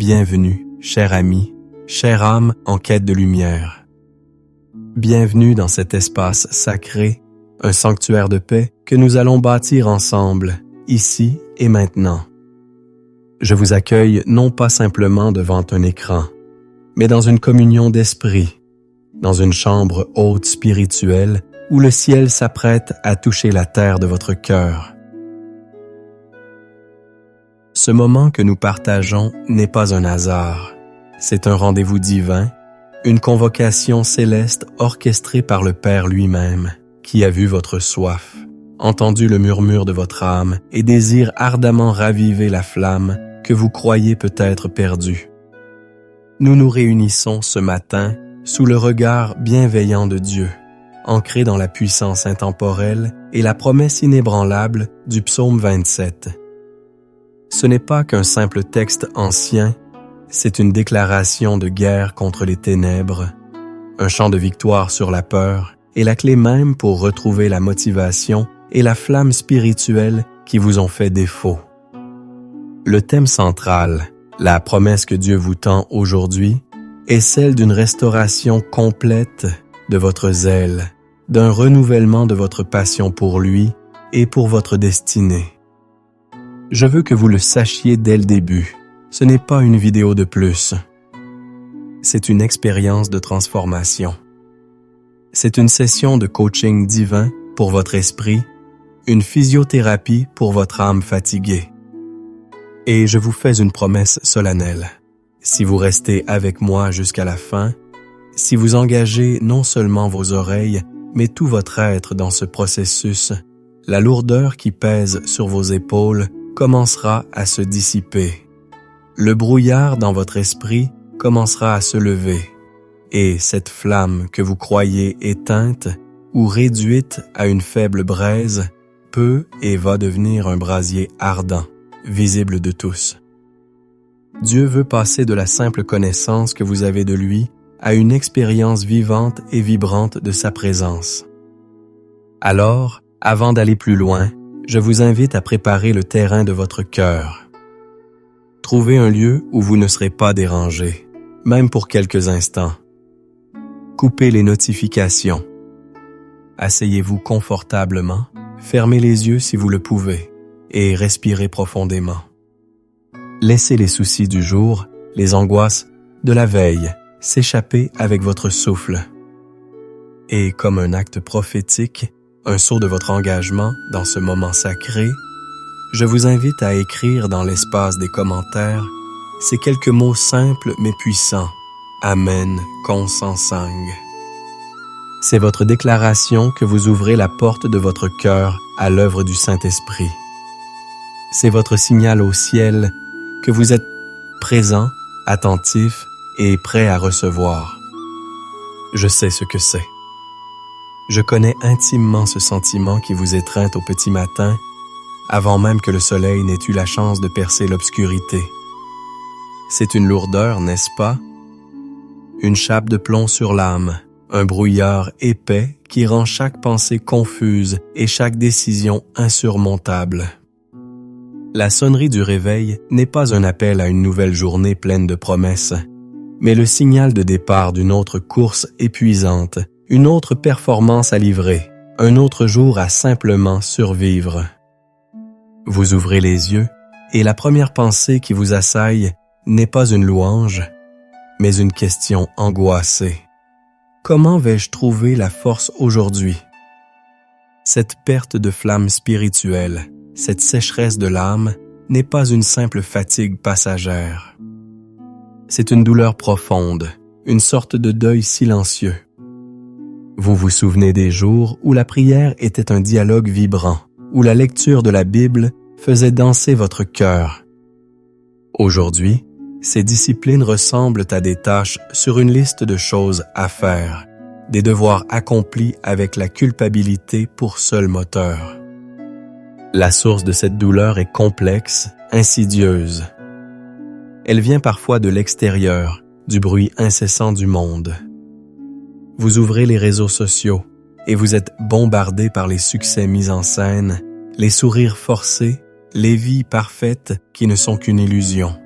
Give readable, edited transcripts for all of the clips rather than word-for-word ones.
Bienvenue, cher ami, chère âme en quête de lumière. Bienvenue dans cet espace sacré, un sanctuaire de paix que nous allons bâtir ensemble, ici et maintenant. Je vous accueille non pas simplement devant un écran, mais dans une communion d'esprit, dans une chambre haute spirituelle où le ciel s'apprête à toucher la terre de votre cœur. Ce moment que nous partageons n'est pas un hasard. C'est un rendez-vous divin, une convocation céleste orchestrée par le Père lui-même, qui a vu votre soif, entendu le murmure de votre âme et désire ardemment raviver la flamme que vous croyez peut-être perdue. Nous nous réunissons ce matin sous le regard bienveillant de Dieu, ancré dans la puissance intemporelle et la promesse inébranlable du psaume 27. Ce n'est pas qu'un simple texte ancien, c'est une déclaration de guerre contre les ténèbres, un chant de victoire sur la peur et la clé même pour retrouver la motivation et la flamme spirituelle qui vous ont fait défaut. Le thème central, la promesse que Dieu vous tend aujourd'hui, est celle d'une restauration complète de votre zèle, d'un renouvellement de votre passion pour lui et pour votre destinée. Je veux que vous le sachiez dès le début. Ce n'est pas une vidéo de plus. C'est une expérience de transformation. C'est une session de coaching divin pour votre esprit, une physiothérapie pour votre âme fatiguée. Et je vous fais une promesse solennelle. Si vous restez avec moi jusqu'à la fin, si vous engagez non seulement vos oreilles, mais tout votre être dans ce processus, la lourdeur qui pèse sur vos épaules commencera à se dissiper. Le brouillard dans votre esprit commencera à se lever, et cette flamme que vous croyez éteinte ou réduite à une faible braise peut et va devenir un brasier ardent, visible de tous. Dieu veut passer de la simple connaissance que vous avez de lui à une expérience vivante et vibrante de sa présence. Alors, avant d'aller plus loin, je vous invite à préparer le terrain de votre cœur. Trouvez un lieu où vous ne serez pas dérangé, même pour quelques instants. Coupez les notifications. Asseyez-vous confortablement, fermez les yeux si vous le pouvez, et respirez profondément. Laissez les soucis du jour, les angoisses de la veille, s'échapper avec votre souffle. Et comme un acte prophétique, un sceau de votre engagement dans ce moment sacré, je vous invite à écrire dans l'espace des commentaires ces quelques mots simples mais puissants. Amen, consensang. C'est votre déclaration que vous ouvrez la porte de votre cœur à l'œuvre du Saint-Esprit. C'est votre signal au ciel que vous êtes présent, attentif et prêt à recevoir. Je sais ce que c'est. Je connais intimement ce sentiment qui vous étreint au petit matin, avant même que le soleil n'ait eu la chance de percer l'obscurité. C'est une lourdeur, n'est-ce pas? Une chape de plomb sur l'âme, un brouillard épais qui rend chaque pensée confuse et chaque décision insurmontable. La sonnerie du réveil n'est pas un appel à une nouvelle journée pleine de promesses, mais le signal de départ d'une autre course épuisante, une autre performance à livrer, un autre jour à simplement survivre. Vous ouvrez les yeux et la première pensée qui vous assaille n'est pas une louange, mais une question angoissée. Comment vais-je trouver la force aujourd'hui? Cette perte de flamme spirituelle, cette sécheresse de l'âme n'est pas une simple fatigue passagère. C'est une douleur profonde, une sorte de deuil silencieux. Vous vous souvenez des jours où la prière était un dialogue vibrant, où la lecture de la Bible faisait danser votre cœur. Aujourd'hui, ces disciplines ressemblent à des tâches sur une liste de choses à faire, des devoirs accomplis avec la culpabilité pour seul moteur. La source de cette douleur est complexe, insidieuse. Elle vient parfois de l'extérieur, du bruit incessant du monde. Vous ouvrez les réseaux sociaux et vous êtes bombardé par les succès mis en scène, les sourires forcés, les vies parfaites qui ne sont qu'une illusion.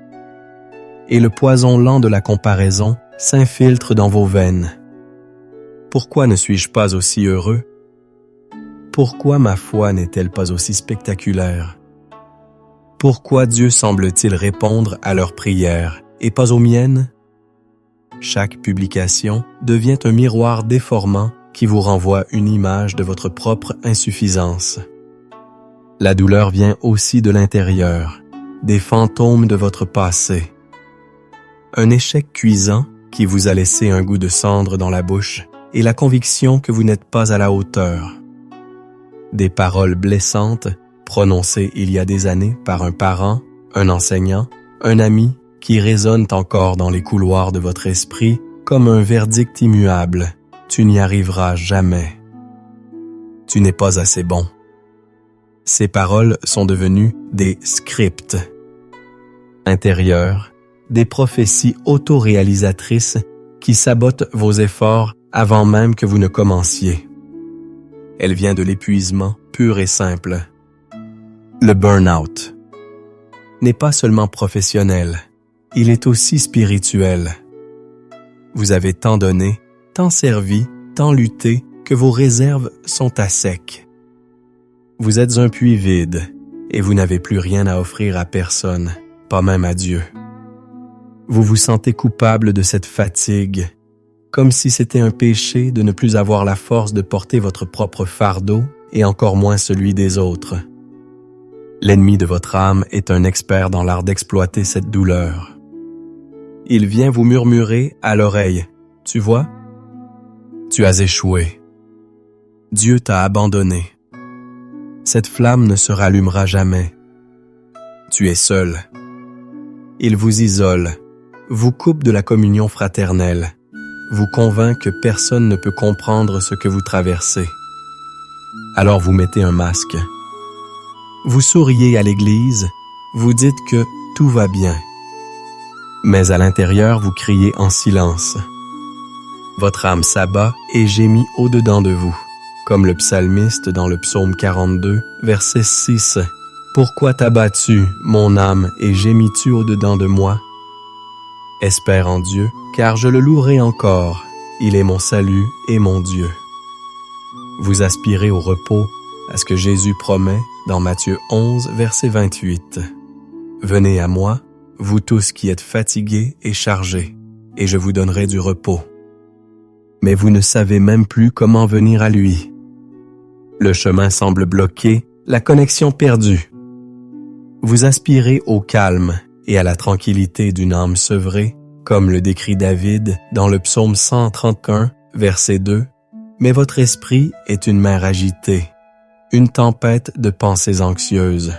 et le poison lent de la comparaison s'infiltre dans vos veines. Pourquoi ne suis-je pas aussi heureux? Pourquoi ma foi n'est-elle pas aussi spectaculaire? Pourquoi Dieu semble-t-il répondre à leurs prières et pas aux miennes? Chaque publication devient un miroir déformant qui vous renvoie une image de votre propre insuffisance. La douleur vient aussi de l'intérieur, des fantômes de votre passé. Un échec cuisant qui vous a laissé un goût de cendre dans la bouche et la conviction que vous n'êtes pas à la hauteur. Des paroles blessantes prononcées il y a des années par un parent, un enseignant, un ami qui résonnent encore dans les couloirs de votre esprit comme un verdict immuable. Tu n'y arriveras jamais. Tu n'es pas assez bon. Ces paroles sont devenues des scripts intérieurs, des prophéties autoréalisatrices qui sabotent vos efforts avant même que vous ne commenciez. Elle vient de l'épuisement pur et simple. Le burn-out n'est pas seulement professionnel, il est aussi spirituel. Vous avez tant donné, tant servi, tant lutté que vos réserves sont à sec. Vous êtes un puits vide et vous n'avez plus rien à offrir à personne, pas même à Dieu. Vous vous sentez coupable de cette fatigue, comme si c'était un péché de ne plus avoir la force de porter votre propre fardeau et encore moins celui des autres. L'ennemi de votre âme est un expert dans l'art d'exploiter cette douleur. Il vient vous murmurer à l'oreille, « Tu vois, tu as échoué. Dieu t'a abandonné. Cette flamme ne se rallumera jamais. Tu es seul. » Il vous isole, vous coupe de la communion fraternelle, vous convainc que personne ne peut comprendre ce que vous traversez. Alors vous mettez un masque. Vous souriez à l'église, vous dites que tout va bien. Mais à l'intérieur, vous criez en silence. Votre âme s'abat et gémit au-dedans de vous, comme le psalmiste dans le psaume 42, verset 6. « Pourquoi t'abats-tu, mon âme, et gémis-tu au-dedans de moi? Espère en Dieu, car je le louerai encore. Il est mon salut et mon Dieu. » Vous aspirez au repos, à ce que Jésus promet dans Matthieu 11, verset 28. « Venez à moi, vous tous qui êtes fatigués et chargés, et je vous donnerai du repos. » Mais vous ne savez même plus comment venir à lui. Le chemin semble bloqué, la connexion perdue. Vous aspirez au calme et à la tranquillité d'une âme sevrée, comme le décrit David dans le psaume 131, verset 2, mais votre esprit est une mer agitée, une tempête de pensées anxieuses.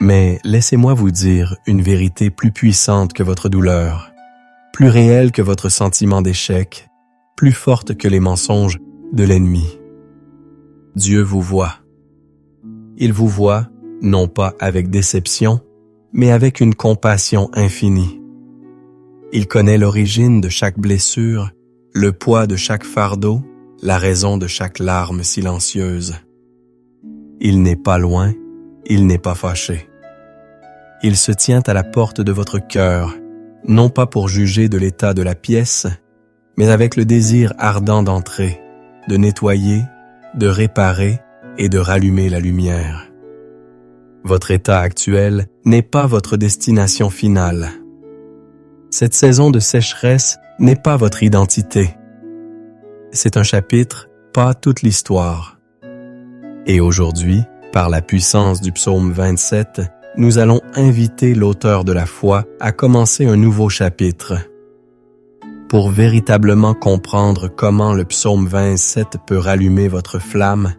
Mais laissez-moi vous dire une vérité plus puissante que votre douleur, plus réelle que votre sentiment d'échec, plus forte que les mensonges de l'ennemi. Dieu vous voit. Il vous voit, non pas avec déception, mais avec une compassion infinie. Il connaît l'origine de chaque blessure, le poids de chaque fardeau, la raison de chaque larme silencieuse. Il n'est pas loin, il n'est pas fâché. Il se tient à la porte de votre cœur, non pas pour juger de l'état de la pièce, mais avec le désir ardent d'entrer, de nettoyer, de réparer et de rallumer la lumière. Votre état actuel n'est pas votre destination finale. Cette saison de sécheresse n'est pas votre identité. C'est un chapitre, pas toute l'histoire. Et aujourd'hui, par la puissance du psaume 27, nous allons inviter l'auteur de la foi à commencer un nouveau chapitre. Pour véritablement comprendre comment le psaume 27 peut rallumer votre flamme,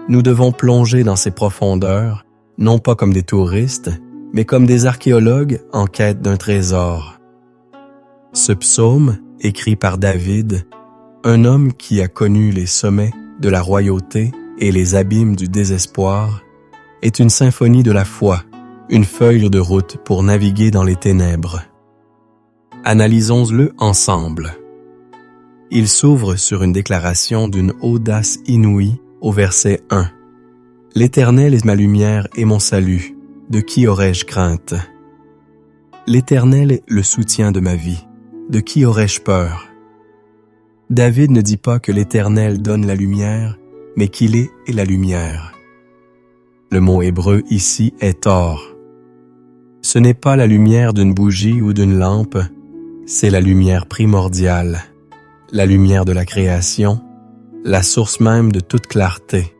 nous devons plonger dans ses profondeurs, non pas comme des touristes, mais comme des archéologues en quête d'un trésor. Ce psaume, écrit par David, un homme qui a connu les sommets de la royauté et les abîmes du désespoir, est une symphonie de la foi, une feuille de route pour naviguer dans les ténèbres. Analysons-le ensemble. Il s'ouvre sur une déclaration d'une audace inouïe au verset 1. « L'Éternel est ma lumière et mon salut, de qui aurais-je crainte? » L'Éternel est le soutien de ma vie. De qui aurais-je peur? David ne dit pas que l'Éternel donne la lumière, mais qu'il est la lumière. Le mot hébreu ici est or. Ce n'est pas la lumière d'une bougie ou d'une lampe, c'est la lumière primordiale, la lumière de la création, la source même de toute clarté.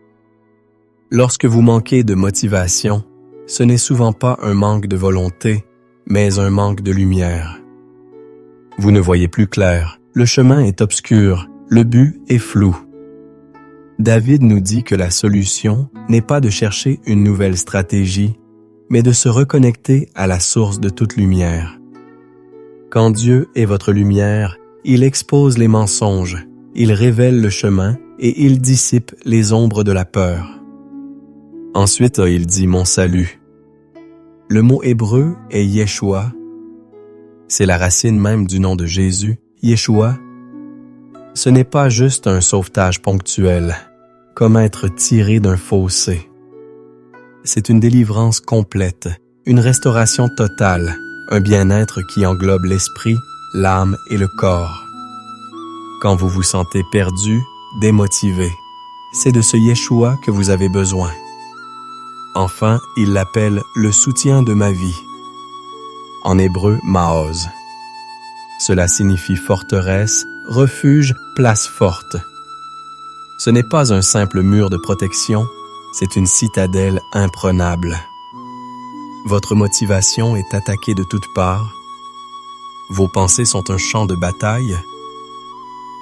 Lorsque vous manquez de motivation, ce n'est souvent pas un manque de volonté, mais un manque de lumière. Vous ne voyez plus clair, le chemin est obscur, le but est flou. David nous dit que la solution n'est pas de chercher une nouvelle stratégie, mais de se reconnecter à la source de toute lumière. Quand Dieu est votre lumière, il expose les mensonges, il révèle le chemin et il dissipe les ombres de la peur. Ensuite, il dit « mon salut ». Le mot hébreu est Yeshua. C'est la racine même du nom de Jésus, Yeshua. Ce n'est pas juste un sauvetage ponctuel, comme être tiré d'un fossé. C'est une délivrance complète, une restauration totale, un bien-être qui englobe l'esprit, l'âme et le corps. Quand vous vous sentez perdu, démotivé, c'est de ce Yeshua que vous avez besoin. Enfin, il l'appelle le soutien de ma vie. En hébreu, Maoz. Cela signifie forteresse, refuge, place forte. Ce n'est pas un simple mur de protection, c'est une citadelle imprenable. Votre motivation est attaquée de toutes parts. Vos pensées sont un champ de bataille.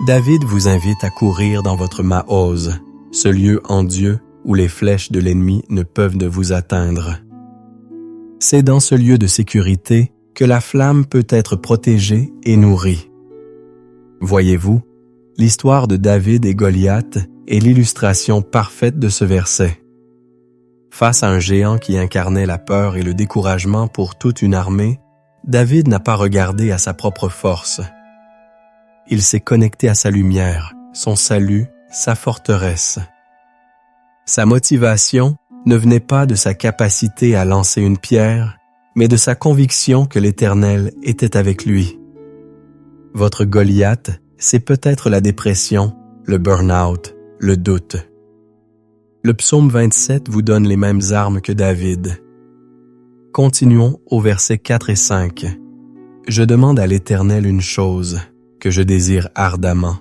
David vous invite à courir dans votre Maoz, ce lieu en Dieu où les flèches de l'ennemi ne peuvent ne vous atteindre. C'est dans ce lieu de sécurité que la flamme peut être protégée et nourrie. Voyez-vous, l'histoire de David et Goliath est l'illustration parfaite de ce verset. Face à un géant qui incarnait la peur et le découragement pour toute une armée, David n'a pas regardé à sa propre force. Il s'est connecté à sa lumière, son salut, sa forteresse. Sa motivation ne venait pas de sa capacité à lancer une pierre, mais de sa conviction que l'Éternel était avec lui. Votre Goliath, c'est peut-être la dépression, le burn-out, le doute. Le psaume 27 vous donne les mêmes armes que David. Continuons au versets 4 et 5. « Je demande à l'Éternel une chose, que je désire ardemment.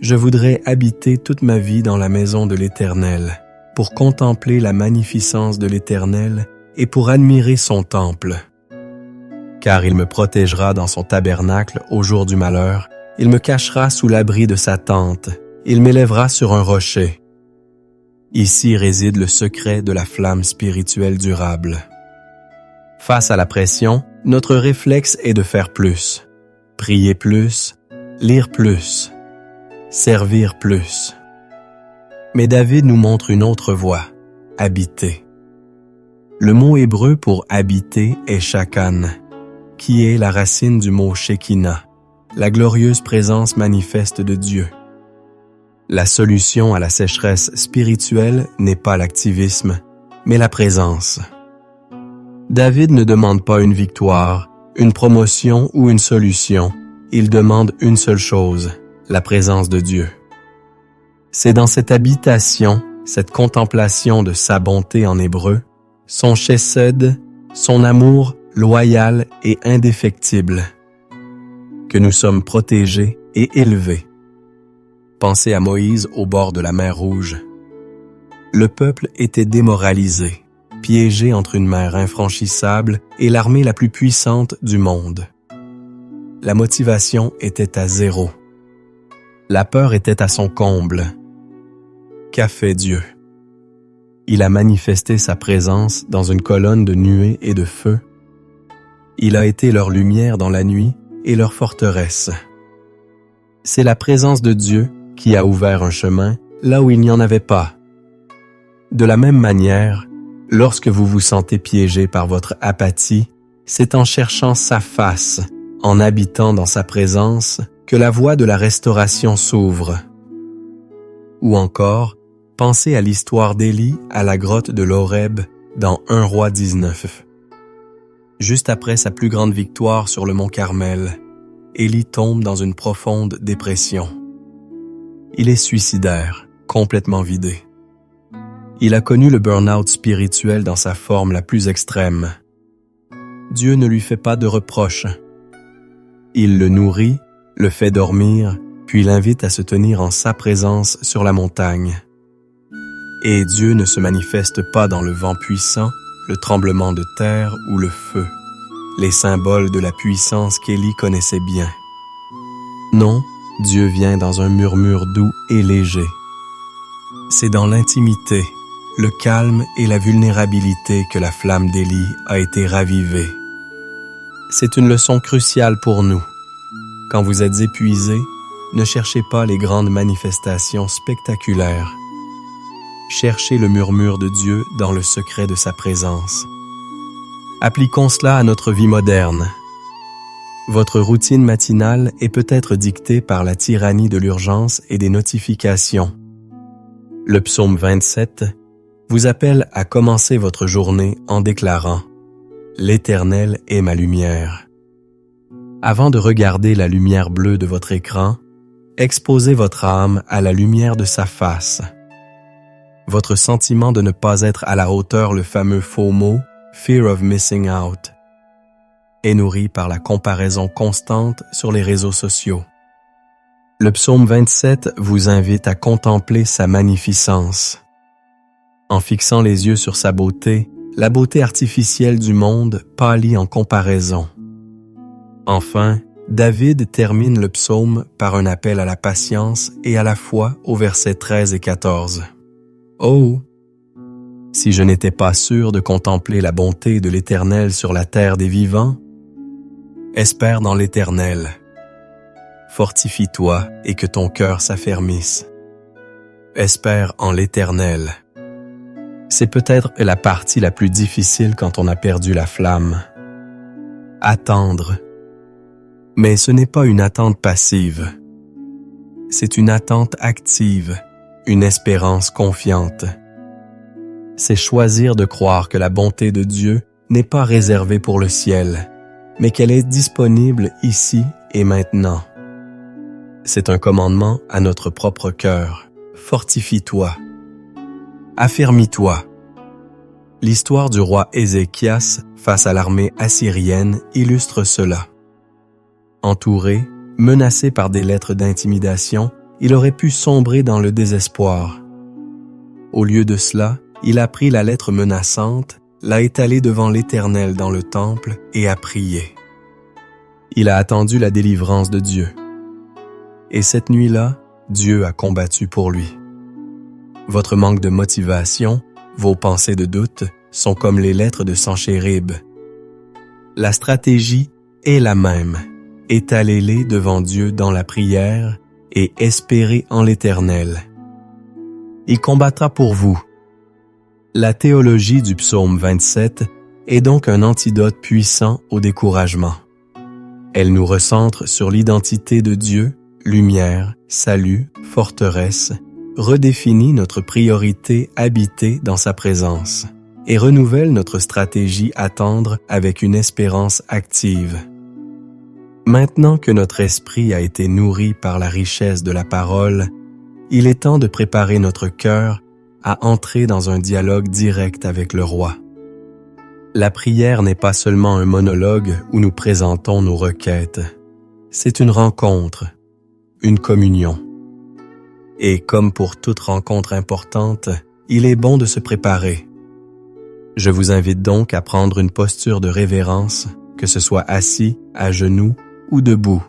Je voudrais habiter toute ma vie dans la maison de l'Éternel, pour contempler la magnificence de l'Éternel et pour admirer son temple. Car il me protégera dans son tabernacle au jour du malheur, il me cachera sous l'abri de sa tente, il m'élèvera sur un rocher. Ici réside le secret de la flamme spirituelle durable. Face à la pression, notre réflexe est de faire plus, prier plus, lire plus, servir plus. Mais David nous montre une autre voie, habiter. Le mot hébreu pour habiter est shakan, qui est la racine du mot Shekinah, la glorieuse présence manifeste de Dieu. La solution à la sécheresse spirituelle n'est pas l'activisme, mais la présence. David ne demande pas une victoire, une promotion ou une solution, il demande une seule chose, la présence de Dieu. C'est dans cette habitation, cette contemplation de sa bonté en hébreu, son chesed, son amour loyal et indéfectible, que nous sommes protégés et élevés. Pensez à Moïse au bord de la mer Rouge. Le peuple était démoralisé, piégé entre une mer infranchissable et l'armée la plus puissante du monde. La motivation était à zéro. La peur était à son comble. Qu'a fait Dieu? Il a manifesté sa présence dans une colonne de nuées et de feu. Il a été leur lumière dans la nuit et leur forteresse. C'est la présence de Dieu qui a ouvert un chemin là où il n'y en avait pas. De la même manière, lorsque vous vous sentez piégé par votre apathie, c'est en cherchant sa face, en habitant dans sa présence, que la voie de la restauration s'ouvre. Ou encore, pensez à l'histoire d'Élie à la grotte de l'Horeb dans 1 Roi 19. Juste après sa plus grande victoire sur le mont Carmel, Élie tombe dans une profonde dépression. Il est suicidaire, complètement vidé. Il a connu le burn-out spirituel dans sa forme la plus extrême. Dieu ne lui fait pas de reproches. Il le nourrit, le fait dormir, puis l'invite à se tenir en sa présence sur la montagne. Et Dieu ne se manifeste pas dans le vent puissant, le tremblement de terre ou le feu, les symboles de la puissance qu'Élie connaissait bien. Non, Dieu vient dans un murmure doux et léger. C'est dans l'intimité, le calme et la vulnérabilité que la flamme d'Élie a été ravivée. C'est une leçon cruciale pour nous. Quand vous êtes épuisé, ne cherchez pas les grandes manifestations spectaculaires. Cherchez le murmure de Dieu dans le secret de sa présence. Appliquons cela à notre vie moderne. Votre routine matinale est peut-être dictée par la tyrannie de l'urgence et des notifications. Le psaume 27 vous appelle à commencer votre journée en déclarant « L'Éternel est ma lumière ». Avant de regarder la lumière bleue de votre écran, exposez votre âme à la lumière de sa face. Votre sentiment de ne pas être à la hauteur, le fameux FOMO, Fear of Missing Out, est nourri par la comparaison constante sur les réseaux sociaux. Le psaume 27 vous invite à contempler sa magnificence. En fixant les yeux sur sa beauté, la beauté artificielle du monde pâlit en comparaison. Enfin, David termine le psaume par un appel à la patience et à la foi aux versets 13 et 14. Oh! Si je n'étais pas sûr de contempler la bonté de l'Éternel sur la terre des vivants, espère dans l'Éternel. Fortifie-toi et que ton cœur s'affermisse. Espère en l'Éternel. C'est peut-être la partie la plus difficile quand on a perdu la flamme. Attendre. Mais ce n'est pas une attente passive. C'est une attente active, une espérance confiante. C'est choisir de croire que la bonté de Dieu n'est pas réservée pour le ciel, mais qu'elle est disponible ici et maintenant. C'est un commandement à notre propre cœur. Fortifie-toi. Affermis-toi. L'histoire du roi Ézéchias face à l'armée assyrienne illustre cela. Entouré, menacé par des lettres d'intimidation, il aurait pu sombrer dans le désespoir. Au lieu de cela, il a pris la lettre menaçante, l'a étalée devant l'Éternel dans le temple et a prié. Il a attendu la délivrance de Dieu. Et cette nuit-là, Dieu a combattu pour lui. Votre manque de motivation, vos pensées de doute, sont comme les lettres de Sanchérib. La stratégie est la même. Étalez-les devant Dieu dans la prière et espérez en l'Éternel. Il combattra pour vous. La théologie du psaume 27 est donc un antidote puissant au découragement. Elle nous recentre sur l'identité de Dieu, lumière, salut, forteresse, redéfinit notre priorité habitée dans sa présence et renouvelle notre stratégie attendre avec une espérance active. Maintenant que notre esprit a été nourri par la richesse de la parole, il est temps de préparer notre cœur à entrer dans un dialogue direct avec le roi. La prière n'est pas seulement un monologue où nous présentons nos requêtes. C'est une rencontre, une communion. Et comme pour toute rencontre importante, il est bon de se préparer. Je vous invite donc à prendre une posture de révérence, que ce soit assis, à genoux ou debout.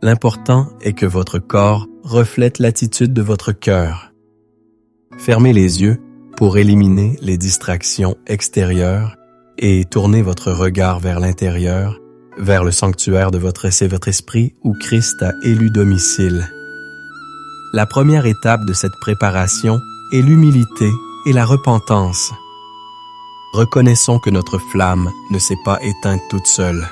L'important est que votre corps reflète l'attitude de votre cœur. Fermez les yeux pour éliminer les distractions extérieures et tournez votre regard vers l'intérieur, vers le sanctuaire de votre esprit où Christ a élu domicile. La première étape de cette préparation est l'humilité et la repentance. Reconnaissons que notre flamme ne s'est pas éteinte toute seule.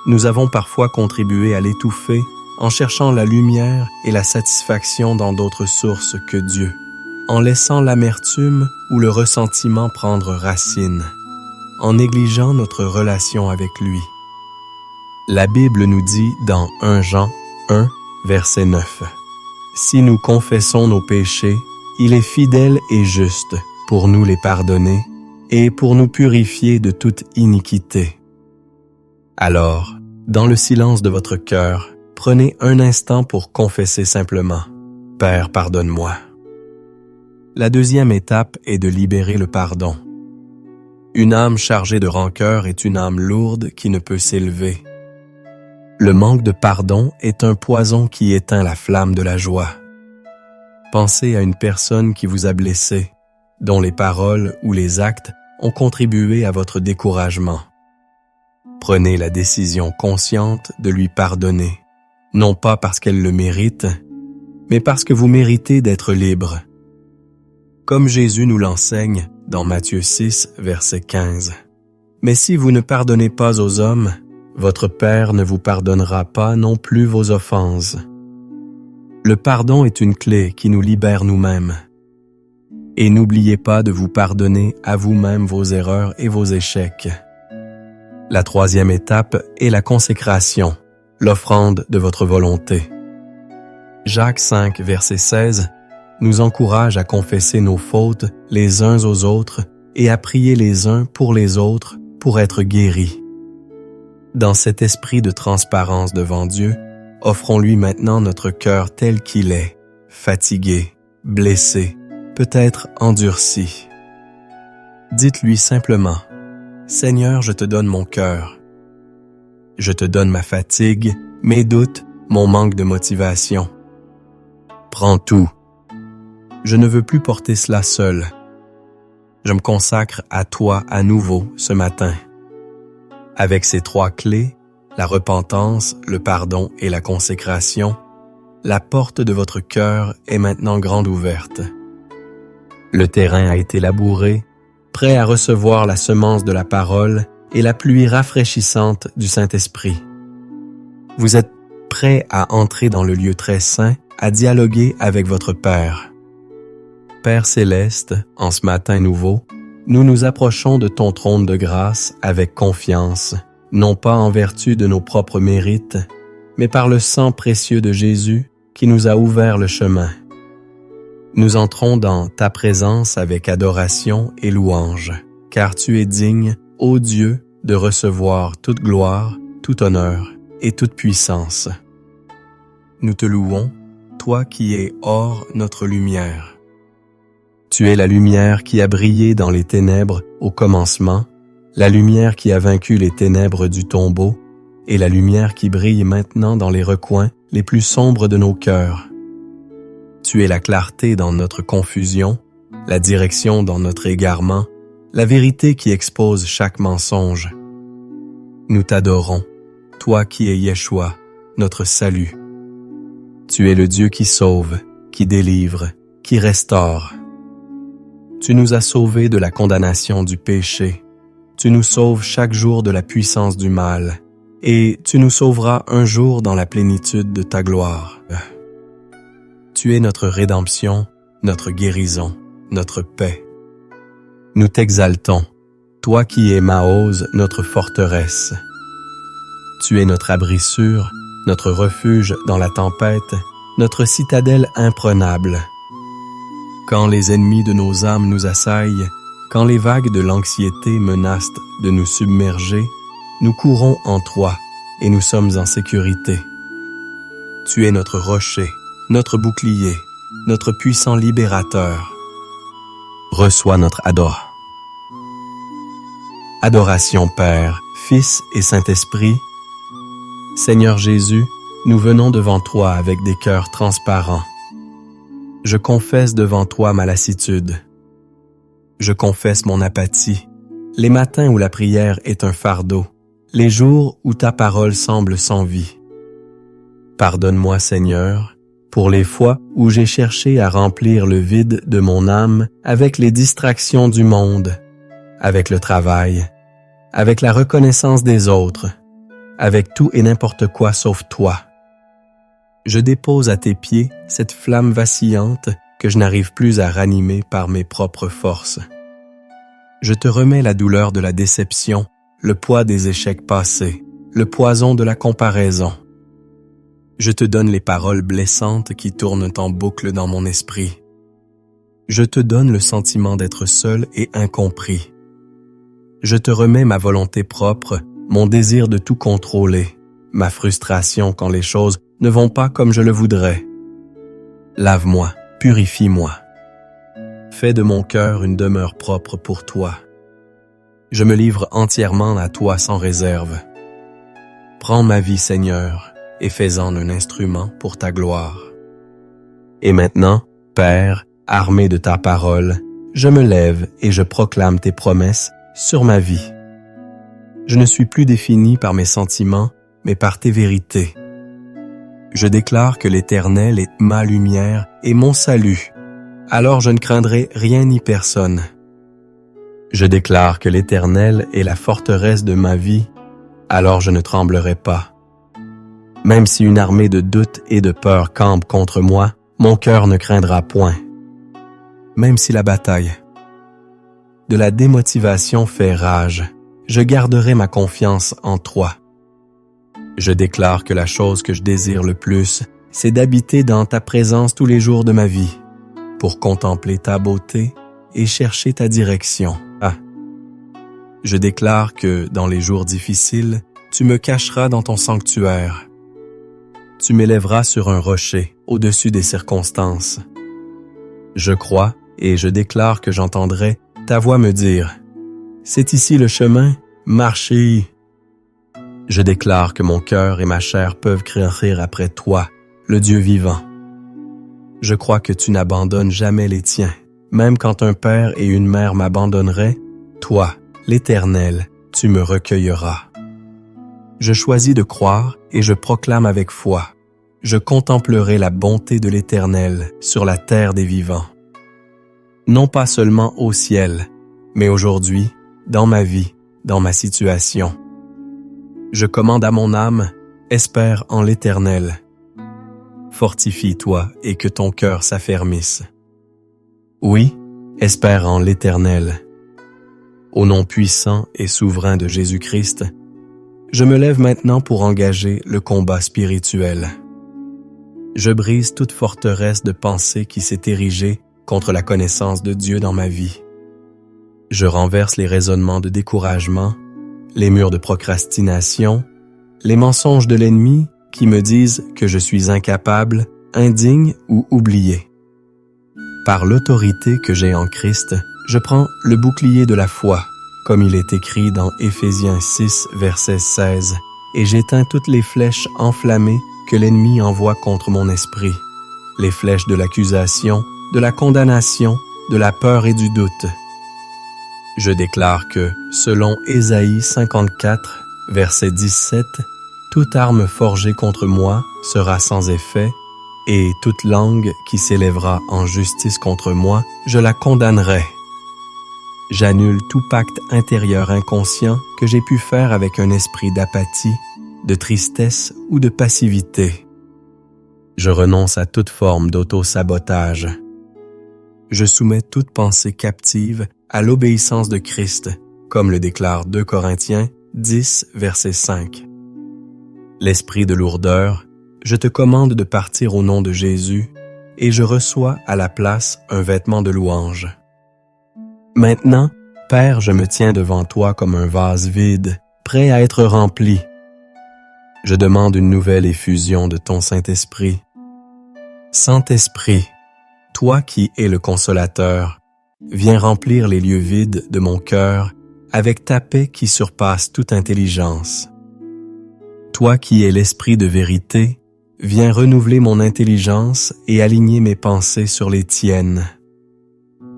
Nous avons parfois contribué à l'étouffer en cherchant la lumière et la satisfaction dans d'autres sources que Dieu, en laissant l'amertume ou le ressentiment prendre racine, en négligeant notre relation avec lui. La Bible nous dit dans 1 Jean 1, verset 9, « Si nous confessons nos péchés, il est fidèle et juste pour nous les pardonner et pour nous purifier de toute iniquité. » Alors, dans le silence de votre cœur, prenez un instant pour confesser simplement « Père, pardonne-moi ». La deuxième étape est de libérer le pardon. Une âme chargée de rancœur est une âme lourde qui ne peut s'élever. Le manque de pardon est un poison qui éteint la flamme de la joie. Pensez à une personne qui vous a blessé, dont les paroles ou les actes ont contribué à votre découragement. Prenez la décision consciente de lui pardonner, non pas parce qu'elle le mérite, mais parce que vous méritez d'être libre. Comme Jésus nous l'enseigne dans Matthieu 6, verset 15. « Mais si vous ne pardonnez pas aux hommes, votre Père ne vous pardonnera pas non plus vos offenses. » Le pardon est une clé qui nous libère nous-mêmes. Et n'oubliez pas de vous pardonner à vous-même vos erreurs et vos échecs. La troisième étape est la consécration, l'offrande de votre volonté. Jacques 5, verset 16, nous encourage à confesser nos fautes les uns aux autres et à prier les uns pour les autres pour être guéris. Dans cet esprit de transparence devant Dieu, offrons-lui maintenant notre cœur tel qu'il est, fatigué, blessé, peut-être endurci. Dites-lui simplement, « Seigneur, je te donne mon cœur. Je te donne ma fatigue, mes doutes, mon manque de motivation. Prends tout. Je ne veux plus porter cela seul. Je me consacre à toi à nouveau ce matin. » Avec ces trois clés, la repentance, le pardon et la consécration, la porte de votre cœur est maintenant grande ouverte. Le terrain a été labouré, prêt à recevoir la semence de la parole et la pluie rafraîchissante du Saint-Esprit. Vous êtes prêt à entrer dans le lieu très saint, à dialoguer avec votre Père. Père céleste, en ce matin nouveau, nous nous approchons de ton trône de grâce avec confiance, non pas en vertu de nos propres mérites, mais par le sang précieux de Jésus qui nous a ouvert le chemin. Nous entrons dans ta présence avec adoration et louange, car tu es digne, ô Dieu, de recevoir toute gloire, tout honneur et toute puissance. Nous te louons, toi qui es hors notre lumière. Tu es la lumière qui a brillé dans les ténèbres au commencement, la lumière qui a vaincu les ténèbres du tombeau et la lumière qui brille maintenant dans les recoins les plus sombres de nos cœurs. Tu es la clarté dans notre confusion, la direction dans notre égarement, la vérité qui expose chaque mensonge. Nous t'adorons, toi qui es Yeshua, notre salut. Tu es le Dieu qui sauve, qui délivre, qui restaure. Tu nous as sauvés de la condamnation du péché. Tu nous sauves chaque jour de la puissance du mal, et tu nous sauveras un jour dans la plénitude de ta gloire. Tu es notre rédemption, notre guérison, notre paix. Nous t'exaltons, toi qui es Maôz, notre forteresse. Tu es notre abri sûr, notre refuge dans la tempête, notre citadelle imprenable. Quand les ennemis de nos âmes nous assaillent, quand les vagues de l'anxiété menacent de nous submerger, nous courons en toi et nous sommes en sécurité. Tu es notre rocher, notre bouclier, notre puissant libérateur. Reçois notre adoration Père, Fils et Saint-Esprit. Seigneur Jésus, nous venons devant toi avec des cœurs transparents. Je confesse devant toi ma lassitude. Je confesse mon apathie, les matins où la prière est un fardeau, les jours où ta parole semble sans vie. Pardonne-moi, Seigneur, pour les fois où j'ai cherché à remplir le vide de mon âme avec les distractions du monde, avec le travail, avec la reconnaissance des autres, avec tout et n'importe quoi sauf toi. Je dépose à tes pieds cette flamme vacillante que je n'arrive plus à ranimer par mes propres forces. Je te remets la douleur de la déception, le poids des échecs passés, le poison de la comparaison. Je te donne les paroles blessantes qui tournent en boucle dans mon esprit. Je te donne le sentiment d'être seul et incompris. Je te remets ma volonté propre, mon désir de tout contrôler, ma frustration quand les choses ne vont pas comme je le voudrais. Lave-moi, purifie-moi. Fais de mon cœur une demeure propre pour toi. Je me livre entièrement à toi sans réserve. Prends ma vie, Seigneur, et fais-en un instrument pour ta gloire. Et maintenant, Père, armé de ta parole, je me lève et je proclame tes promesses sur ma vie. Je ne suis plus défini par mes sentiments, mais par tes vérités. Je déclare que l'Éternel est ma lumière et mon salut. Alors je ne craindrai rien ni personne. Je déclare que l'Éternel est la forteresse de ma vie, alors je ne tremblerai pas. Même si une armée de doute et de peur campe contre moi, mon cœur ne craindra point. Même si la bataille de la démotivation fait rage, je garderai ma confiance en toi. Je déclare que la chose que je désire le plus, c'est d'habiter dans ta présence tous les jours de ma vie, pour contempler ta beauté et chercher ta direction. Je déclare que, dans les jours difficiles, tu me cacheras dans ton sanctuaire. Tu m'élèveras sur un rocher, au-dessus des circonstances. Je crois et je déclare que j'entendrai ta voix me dire « C'est ici le chemin, marchez !» Je déclare que mon cœur et ma chair peuvent courir après toi, le Dieu vivant. Je crois que tu n'abandonnes jamais les tiens. Même quand un père et une mère m'abandonneraient, toi, l'Éternel, tu me recueilleras. Je choisis de croire et je proclame avec foi. Je contemplerai la bonté de l'Éternel sur la terre des vivants. Non pas seulement au ciel, mais aujourd'hui, dans ma vie, dans ma situation. Je commande à mon âme, espère en l'Éternel. Fortifie-toi et que ton cœur s'affermisse. Oui, espère en l'Éternel. Au nom puissant et souverain de Jésus-Christ, je me lève maintenant pour engager le combat spirituel. Je brise toute forteresse de pensée qui s'est érigée contre la connaissance de Dieu dans ma vie. Je renverse les raisonnements de découragement, les murs de procrastination, les mensonges de l'ennemi qui me disent que je suis incapable, indigne ou oublié. Par l'autorité que j'ai en Christ, je prends le bouclier de la foi, comme il est écrit dans Éphésiens 6, verset 16, et j'éteins toutes les flèches enflammées que l'ennemi envoie contre mon esprit, les flèches de l'accusation, de la condamnation, de la peur et du doute. Je déclare que, selon Ésaïe 54, verset 17, toute arme forgée contre moi sera sans effet, et toute langue qui s'élèvera en justice contre moi, je la condamnerai. J'annule tout pacte intérieur inconscient que j'ai pu faire avec un esprit d'apathie, de tristesse ou de passivité. Je renonce à toute forme d'auto-sabotage. Je soumets toute pensée captive à l'obéissance de Christ, comme le déclare 2 Corinthiens 10, verset 5. L'esprit de lourdeur, je te commande de partir au nom de Jésus, et je reçois à la place un vêtement de louange. Maintenant, Père, je me tiens devant toi comme un vase vide, prêt à être rempli. Je demande une nouvelle effusion de ton Saint-Esprit. Saint-Esprit, toi qui es le consolateur, viens remplir les lieux vides de mon cœur avec ta paix qui surpasse toute intelligence. Toi qui es l'Esprit de vérité, viens renouveler mon intelligence et aligner mes pensées sur les tiennes.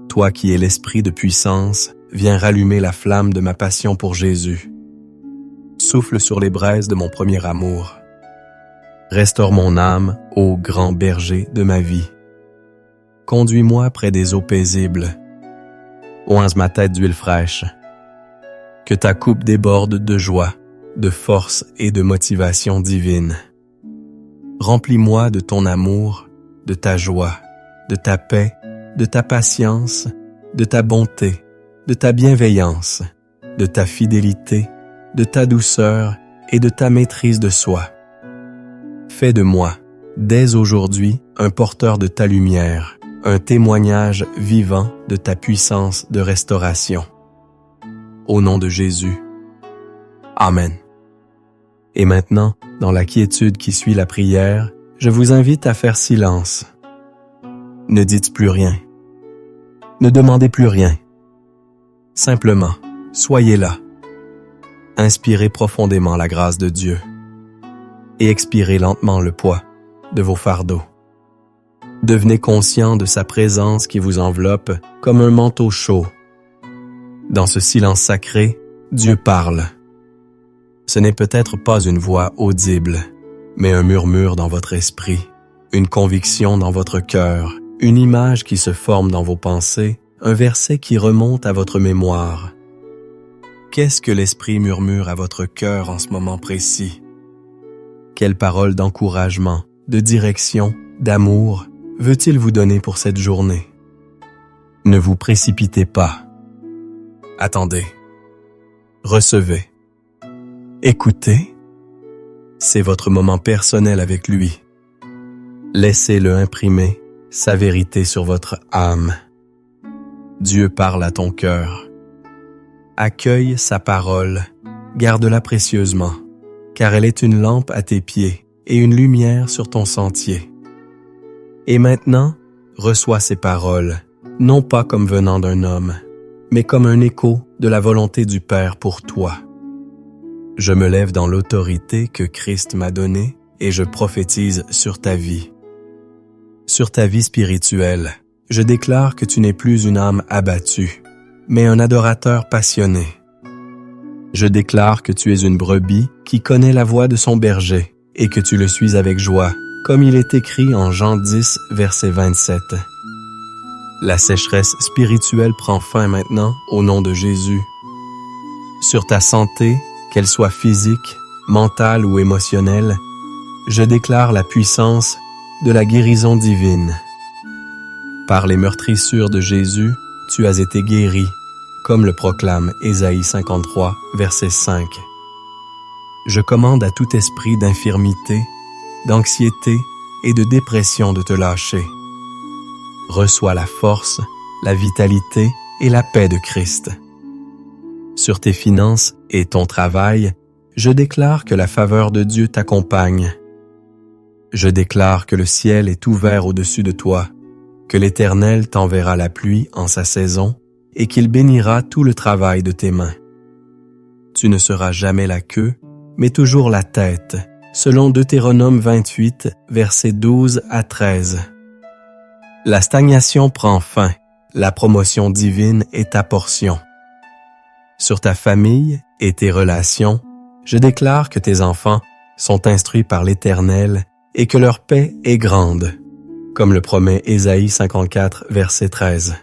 Toi qui es l'Esprit de puissance, viens rallumer la flamme de ma passion pour Jésus. Souffle sur les braises de mon premier amour. Restaure mon âme, ô grand berger de ma vie. Conduis-moi près des eaux paisibles. Oince ma tête d'huile fraîche. Que ta coupe déborde de joie, de force et de motivation divine. Remplis-moi de ton amour, de ta joie, de ta paix, de ta patience, de ta bonté, de ta bienveillance, de ta fidélité, de ta douceur et de ta maîtrise de soi. Fais de moi, dès aujourd'hui, un porteur de ta lumière, un témoignage vivant de ta puissance de restauration. Au nom de Jésus. Amen. Et maintenant, dans la quiétude qui suit la prière, je vous invite à faire silence. Ne dites plus rien. Ne demandez plus rien. Simplement, soyez là. Inspirez profondément la grâce de Dieu et expirez lentement le poids de vos fardeaux. Devenez conscient de sa présence qui vous enveloppe comme un manteau chaud. Dans ce silence sacré, Dieu parle. Ce n'est peut-être pas une voix audible, mais un murmure dans votre esprit, une conviction dans votre cœur, une image qui se forme dans vos pensées, un verset qui remonte à votre mémoire. Qu'est-ce que l'Esprit murmure à votre cœur en ce moment précis? Quelles paroles d'encouragement, de direction, d'amour veut-il vous donner pour cette journée? Ne vous précipitez pas. Attendez. Recevez. Écoutez. C'est votre moment personnel avec lui. Laissez-le imprimer sa vérité sur votre âme. Dieu parle à ton cœur. Accueille sa parole, garde-la précieusement, car elle est une lampe à tes pieds et une lumière sur ton sentier. Et maintenant, reçois ces paroles, non pas comme venant d'un homme, mais comme un écho de la volonté du Père pour toi. Je me lève dans l'autorité que Christ m'a donnée et je prophétise sur ta vie. Sur ta vie spirituelle, je déclare que tu n'es plus une âme abattue, mais un adorateur passionné. Je déclare que tu es une brebis qui connaît la voix de son berger et que tu le suis avec joie, comme il est écrit en Jean 10, verset 27. La sécheresse spirituelle prend fin maintenant au nom de Jésus. Sur ta santé, qu'elle soit physique, mentale ou émotionnelle, je déclare la puissance de la guérison divine. Par les meurtrissures de Jésus, tu as été guéri, comme le proclame Ésaïe 53, verset 5. Je commande à tout esprit d'infirmité, d'anxiété et de dépression de te lâcher. Reçois la force, la vitalité et la paix de Christ. Sur tes finances et ton travail, je déclare que la faveur de Dieu t'accompagne. Je déclare que le ciel est ouvert au-dessus de toi, que l'Éternel t'enverra la pluie en sa saison et qu'il bénira tout le travail de tes mains. Tu ne seras jamais la queue, mais toujours la tête, selon Deutéronome 28, versets 12 à 13. La stagnation prend fin, la promotion divine est ta portion. Sur ta famille et tes relations, je déclare que tes enfants sont instruits par l'Éternel et que leur paix est grande, comme le promet Ésaïe 54, verset 13.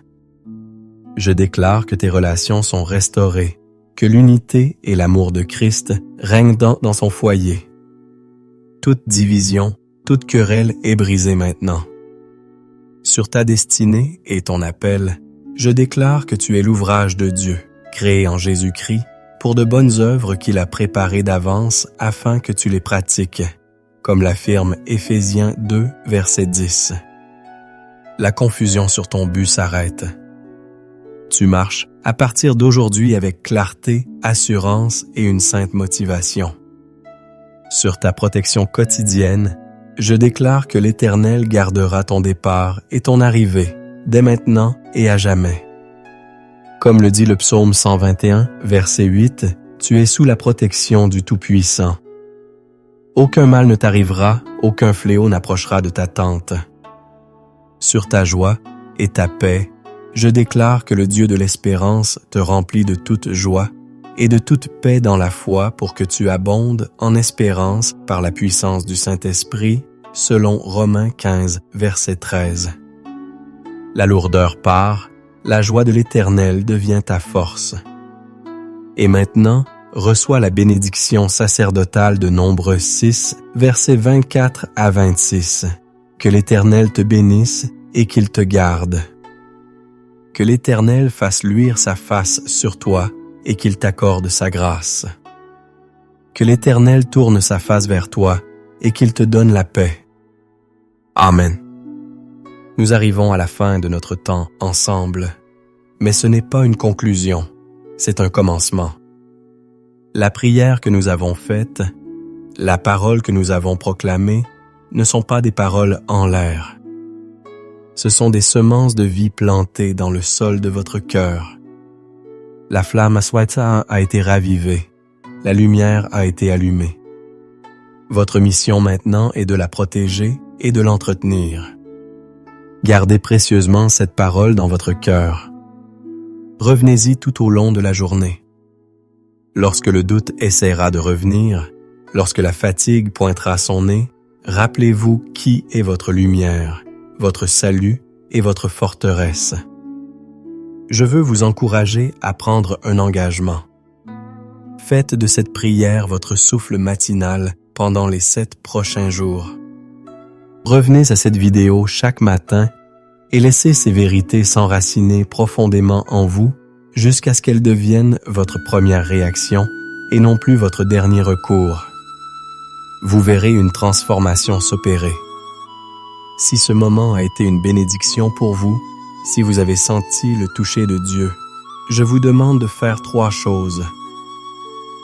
Je déclare que tes relations sont restaurées, que l'unité et l'amour de Christ règnent dans son foyer. Toute division, toute querelle est brisée maintenant. Sur ta destinée et ton appel, je déclare que tu es l'ouvrage de Dieu, créé en Jésus-Christ, pour de bonnes œuvres qu'il a préparées d'avance afin que tu les pratiques, comme l'affirme Éphésiens 2, verset 10. La confusion sur ton but s'arrête. Tu marches à partir d'aujourd'hui avec clarté, assurance et une sainte motivation. Sur ta protection quotidienne, je déclare que l'Éternel gardera ton départ et ton arrivée, dès maintenant et à jamais. Comme le dit le psaume 121, verset 8, tu es sous la protection du Tout-Puissant. Aucun mal ne t'arrivera, aucun fléau n'approchera de ta tente. Sur ta joie et ta paix, je déclare que le Dieu de l'espérance te remplit de toute joie et de toute paix dans la foi pour que tu abondes en espérance par la puissance du Saint-Esprit, selon Romains 15, verset 13. La lourdeur part, la joie de l'Éternel devient ta force. Et maintenant, reçois la bénédiction sacerdotale de Nombre 6, versets 24 à 26. Que l'Éternel te bénisse et qu'il te garde. Que l'Éternel fasse luire sa face sur toi et qu'il t'accorde sa grâce. Que l'Éternel tourne sa face vers toi et qu'il te donne la paix. Amen. Nous arrivons à la fin de notre temps ensemble, mais ce n'est pas une conclusion, c'est un commencement. La prière que nous avons faite, la parole que nous avons proclamée, ne sont pas des paroles en l'air. Ce sont des semences de vie plantées dans le sol de votre cœur. La flamme Aswata a été ravivée, la lumière a été allumée. Votre mission maintenant est de la protéger et de l'entretenir. Gardez précieusement cette parole dans votre cœur. Revenez-y tout au long de la journée. Lorsque le doute essaiera de revenir, lorsque la fatigue pointera son nez, rappelez-vous qui est votre lumière, votre salut et votre forteresse. Je veux vous encourager à prendre un engagement. Faites de cette prière votre souffle matinal pendant les 7 prochains jours. Revenez à cette vidéo chaque matin et laissez ces vérités s'enraciner profondément en vous jusqu'à ce qu'elles deviennent votre première réaction et non plus votre dernier recours. Vous verrez une transformation s'opérer. Si ce moment a été une bénédiction pour vous, si vous avez senti le toucher de Dieu, je vous demande de faire 3 choses.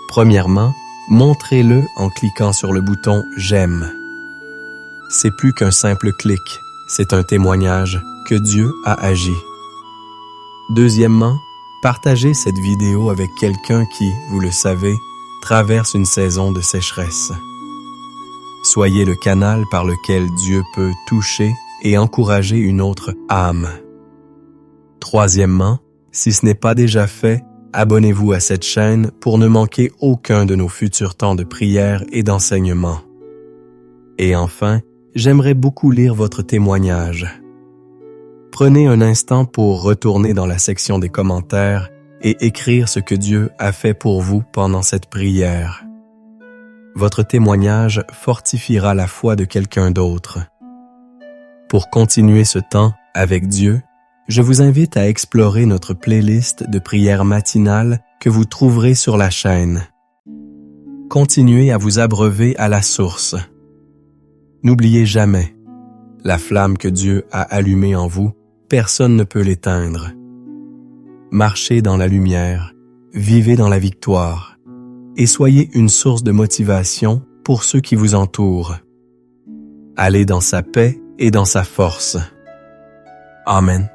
Premièrement, montrez-le en cliquant sur le bouton « J'aime ». C'est plus qu'un simple clic, c'est un témoignage que Dieu a agi. Deuxièmement, partagez cette vidéo avec quelqu'un qui, vous le savez, traverse une saison de sécheresse. Soyez le canal par lequel Dieu peut toucher et encourager une autre âme. Troisièmement, si ce n'est pas déjà fait, abonnez-vous à cette chaîne pour ne manquer aucun de nos futurs temps de prière et d'enseignement. Et enfin, j'aimerais beaucoup lire votre témoignage. Prenez un instant pour retourner dans la section des commentaires et écrire ce que Dieu a fait pour vous pendant cette prière. Votre témoignage fortifiera la foi de quelqu'un d'autre. Pour continuer ce temps avec Dieu, je vous invite à explorer notre playlist de prières matinales que vous trouverez sur la chaîne. Continuez à vous abreuver à la source. N'oubliez jamais, la flamme que Dieu a allumée en vous, personne ne peut l'éteindre. Marchez dans la lumière, vivez dans la victoire, et soyez une source de motivation pour ceux qui vous entourent. Allez dans sa paix et dans sa force. Amen.